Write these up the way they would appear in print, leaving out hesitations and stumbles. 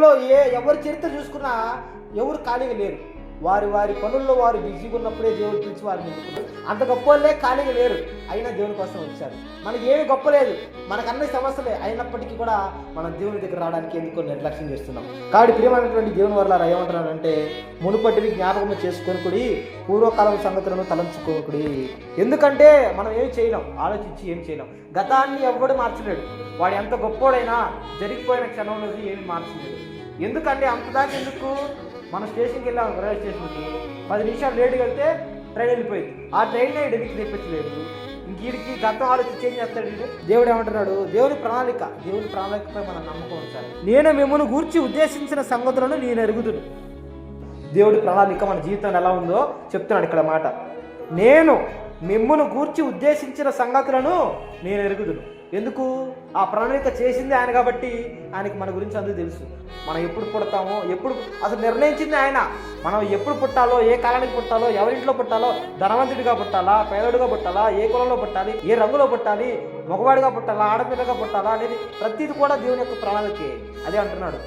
బైబిల్లో ఎవరి చరిత్ర చూసుకున్నా ఎవరు ఖాళీగా లేరు. వారి వారి పనుల్లో వారు బిజీగా ఉన్నప్పుడే దేవుడు పిలిచి వారిని ఎన్నుకున్నారు. అంత గొప్ప వాళ్ళే ఖాళీగా లేరు, అయినా దేవుని కోసం వచ్చారు. మనకి ఏమి గొప్ప లేదు, మనకన్నీ సమస్యలే, అయినప్పటికీ కూడా మనం దేవుని దగ్గర రావడానికి ఎందుకో నిర్లక్ష్యం చేస్తున్నాం. కాబట్టి ప్రియమైనటువంటి దేవుని వల్ల ఏమంటున్నాడంటే, మునుపటివి జ్ఞాపకం చేసుకొనుకుడి, పూర్వకాలం సంగతులను తలంచుకోకుడి. ఎందుకంటే మనం ఏమి చేయలేం, ఆలోచించి ఏం చేయలేం. గతాన్ని ఎవ్వడు మార్చలేడు. వాడు ఎంత గొప్పోడైనా జరిగిపోయిన క్షణంలో ఏమి మార్చలేడు. ఎందుకంటే అంతదాకా ఎందుకు? మన స్టేషన్కి వెళ్ళాము, రైల్వే స్టేషన్కి 10 నిమిషాలు లేటుగా వెళ్తే ట్రైన్ వెళ్ళిపోయింది. ఆ ట్రైన్ వెనక్కి తెప్పించలేదు. వీడికి గతం ఆలోచించి ఏం చేస్తాడు వీడు? దేవుడు ఏమంటున్నాడు? దేవుని ప్రణాళికపై మనం నమ్మకం ఉంచాలి. నేను మిమ్మల్ని గూర్చి ఉద్దేశించిన సంగతులను నేను ఎరుగుదును. దేవుడి ప్రణాళిక మన జీవితంలో ఎలా ఉందో చెప్తున్నాడు ఇక్కడ మాట. నేను మిమ్మల్ని గూర్చి ఉద్దేశించిన సంగతులను నేను ఎరుగుదును. ఎందుకు? ఆ ప్రణాళిక చేసింది ఆయన కాబట్టి ఆయనకి మన గురించి అందరూ తెలుసు. మనం ఎప్పుడు పుడతామో, ఎప్పుడు అసలు నిర్ణయించింది ఆయన. మనం ఎప్పుడు పుట్టాలో, ఏ కాలానికి పుట్టాలో, ఎవరింట్లో పుట్టాలో, ధనవంతుడిగా పుట్టాలా, పేదడుగా పుట్టాలా, ఏ కులంలో పుట్టాలి, ఏ రంగులో పుట్టాలి, మగవాడిగా పుట్టాలా, ఆడపిల్లగా పుట్టాలా అనేది ప్రతిది కూడా దేవుని యొక్క ప్రణాళికే. అదే అంటున్నాడు,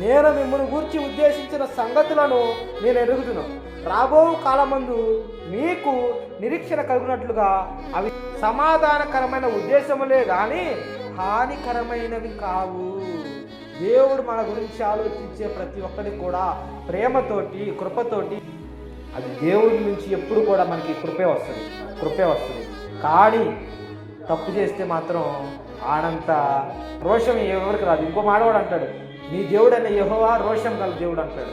నేను మిమ్మల్ని గూర్చి ఉద్దేశించిన సంగతులను నేను ఎరుగుదును. రాబో కాలమందు మీకు నిరీక్షణ కలిగినట్లుగా అవి సమాధానకరమైన ఉద్దేశములే కానీ హానికరమైనవి కావు. దేవుడు మన గురించి ఆలోచించే ప్రతి ఒక్కరికి కూడా ప్రేమతోటి, కృపతోటి, అది దేవుడి నుంచి ఎప్పుడు కూడా మనకి కృపే వస్తుంది. కానీ తప్పు చేస్తే మాత్రం ఆనంత రోషం ఎవరికి రాదు. ఇంకో మాడవాడు అంటాడు, నీ దేవుడైన యెహోవా రోషం గల దేవుడు అంటాడు.